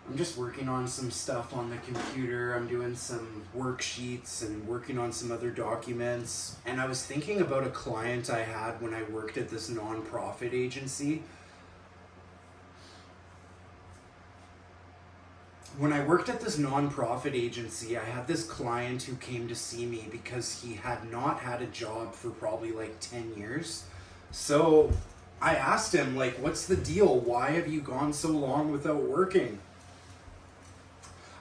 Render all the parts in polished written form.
I'm just working on some stuff on the computer. I'm doing some worksheets and working on some other documents. And I was thinking about a client I had when I worked at this nonprofit agency. When I worked at this nonprofit agency, I had this client who came to see me because he had not had a job for probably like 10 years. So I asked him, like, what's the deal? Why have you gone so long without working?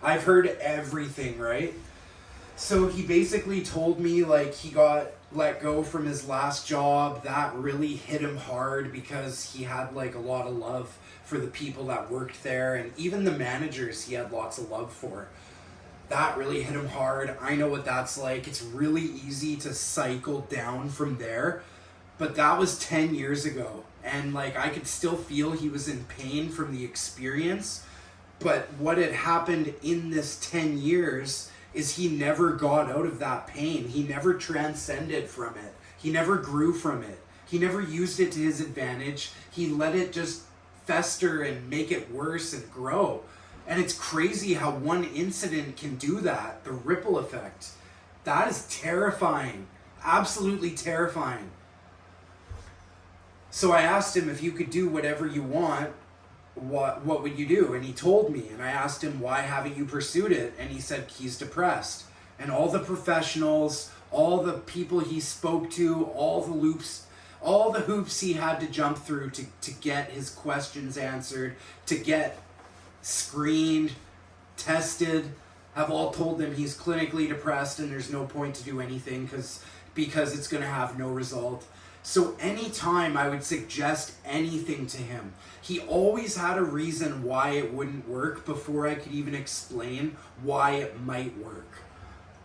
I've heard everything, right? So he basically told me, like, he got let go from his last job. That really hit him hard because he had, like, a lot of love for the people that worked there, and even the managers he had lots of love for. That really hit him hard. I know what that's like. It's really easy to cycle down from there, but that was 10 years ago, and, like, I could still feel he was in pain from the experience. But what had happened in this 10 years is he never got out of that pain. He never transcended from it. He never grew from it. He never used it to his advantage. He let it just fester and make it worse and grow. And it's crazy how one incident can do that, the ripple effect. That is terrifying. Absolutely terrifying. So I asked him, if you could do whatever you want, what would you do? And he told me, and I asked him, why haven't you pursued it? And he said he's depressed. And all the professionals, all the people he spoke to, all the hoops he had to jump through to get his questions answered, to get screened, tested, have all told him he's clinically depressed and there's no point to do anything because it's going to have no result. So anytime I would suggest anything to him, he always had a reason why it wouldn't work before I could even explain why it might work.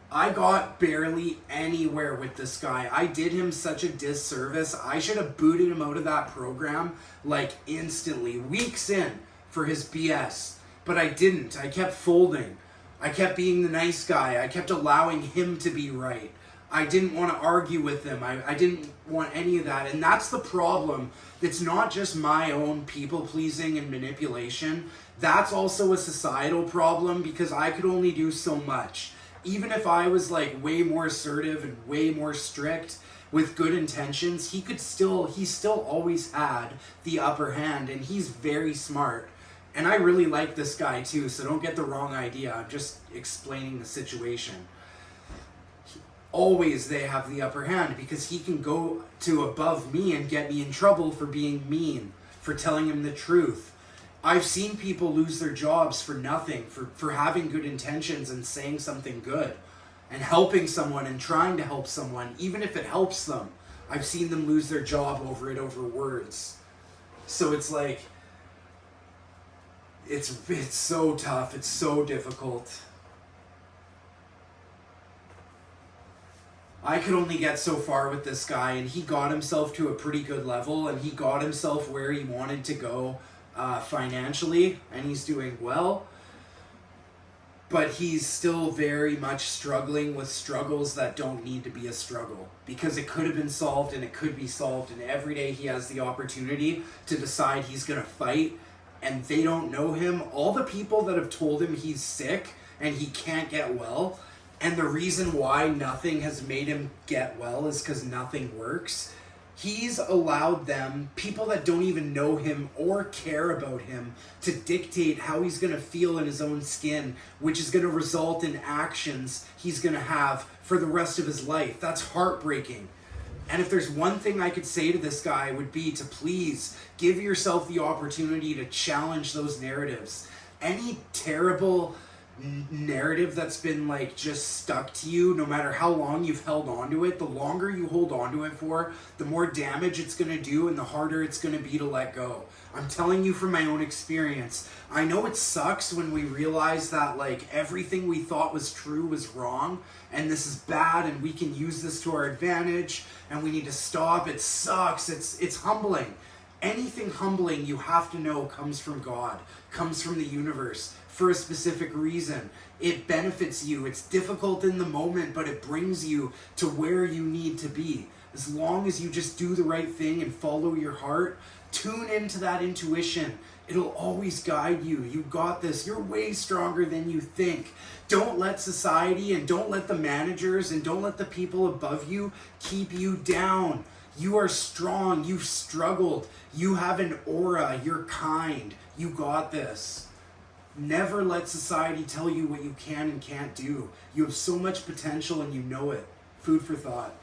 I got barely anywhere with this guy. I did him such a disservice. I should have booted him out of that program like instantly, weeks in, for his BS. But I didn't. I kept folding. I kept being the nice guy. I kept allowing him to be right. I didn't want to argue with him. I didn't want any of that. And that's the problem. It's not just my own people-pleasing and manipulation. That's also a societal problem because I could only do so much. Even if I was like way more assertive and way more strict with good intentions, he still always had the upper hand, and he's very smart. And I really like this guy too, so don't get the wrong idea. I'm just explaining the situation. Always they have the upper hand because he can go to above me and get me in trouble for being mean, for telling him the truth. I've seen people lose their jobs for nothing, for having good intentions and saying something good and helping someone and trying to help someone, even if it helps them. I've seen them lose their job over words. So it's like, it's so tough, it's so difficult. I could only get so far with this guy, and he got himself to a pretty good level, and he got himself where he wanted to go financially, and he's doing well. But he's still very much struggling with struggles that don't need to be a struggle, because it could have been solved and it could be solved, and every day he has the opportunity to decide he's going to fight, and they don't know him. All the people that have told him he's sick and he can't get well, and the reason why nothing has made him get well is because nothing works. He's allowed them, people that don't even know him or care about him, to dictate how he's going to feel in his own skin, which is going to result in actions he's going to have for the rest of his life. That's heartbreaking. And if there's one thing I could say to this guy, would be to please give yourself the opportunity to challenge those narratives. Any terrible narrative that's been like just stuck to you, no matter how long you've held on to it, the longer you hold on to it for, the more damage it's going to do and the harder it's going to be to let go. I'm telling you from my own experience. I know it sucks when we realize that like everything we thought was true was wrong, and this is bad, and we can use this to our advantage, and we need to stop. It sucks. It's humbling. Anything humbling, you have to know, comes from God, comes from the universe, for a specific reason. It benefits you. It's difficult in the moment, but it brings you to where you need to be. As long as you just do the right thing and follow your heart, tune into that intuition. It'll always guide you. You got this. You're way stronger than you think. Don't let society and don't let the managers and don't let the people above you keep you down. You are strong. You've struggled. You have an aura. You're kind. You got this. Never let society tell you what you can and can't do. You have so much potential and you know it. Food for thought.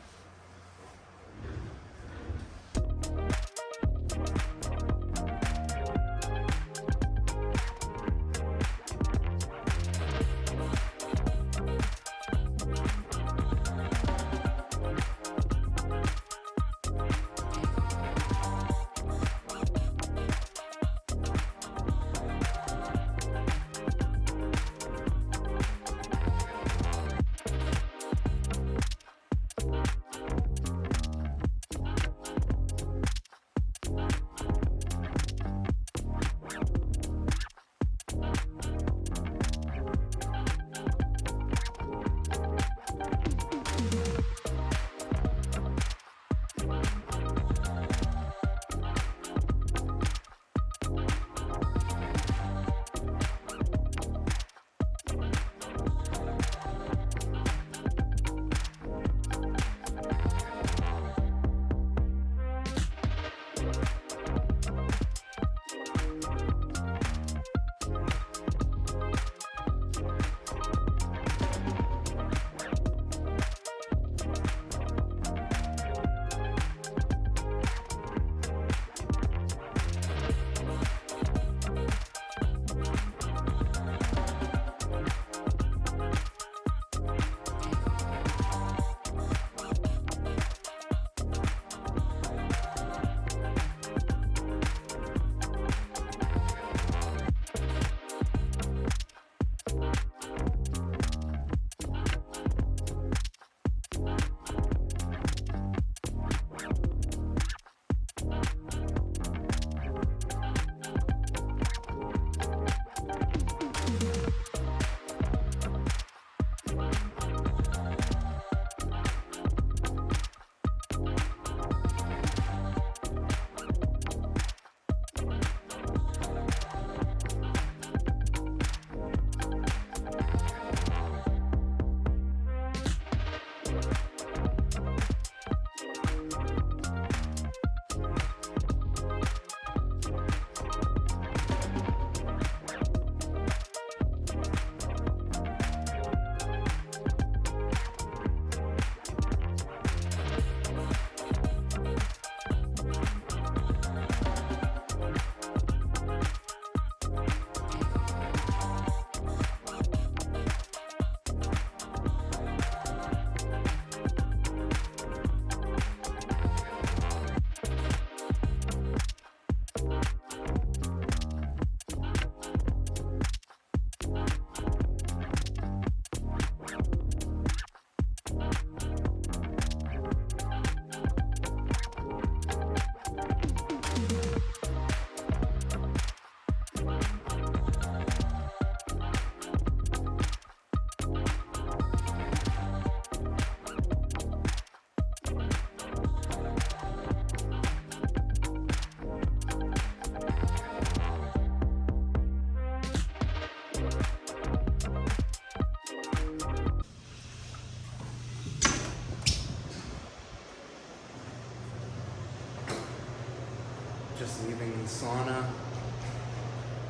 Just leaving the sauna,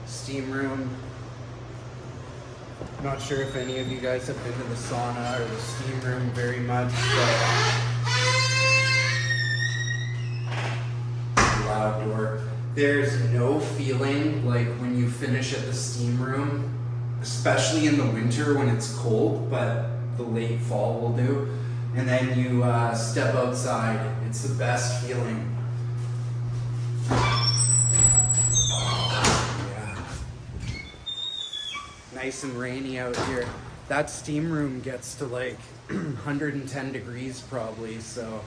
steam room. Not sure if any of you guys have been to the sauna or the steam room very much, but loud door. There's no feeling like when you finish at the steam room, especially in the winter when it's cold, but the late fall will do, and then you step outside. It's the best feeling. Nice and rainy out here. That steam room gets to like 110 degrees probably, so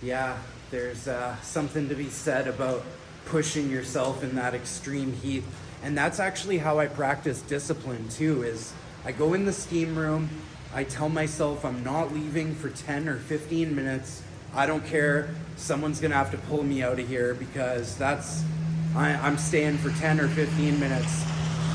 yeah, there's something to be said about pushing yourself in that extreme heat. And that's actually how I practice discipline too, is I go in the steam room, I tell myself I'm not leaving for 10 or 15 minutes. I don't care, someone's gonna have to pull me out of here, because that's I'm staying for 10 or 15 minutes.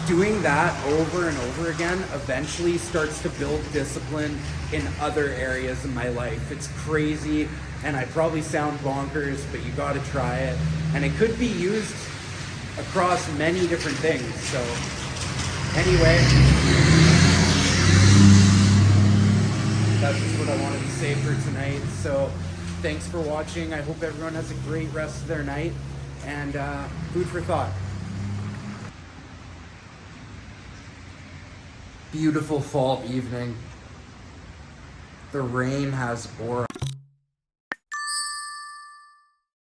Doing that over and over again eventually starts to build discipline in other areas of my life. It's crazy, and I probably sound bonkers, but you gotta try it. And it could be used across many different things. So anyway, that's just what I wanted to say for tonight. So thanks for watching. I hope everyone has a great rest of their night, and food for thought. Beautiful fall evening. The rain has aura.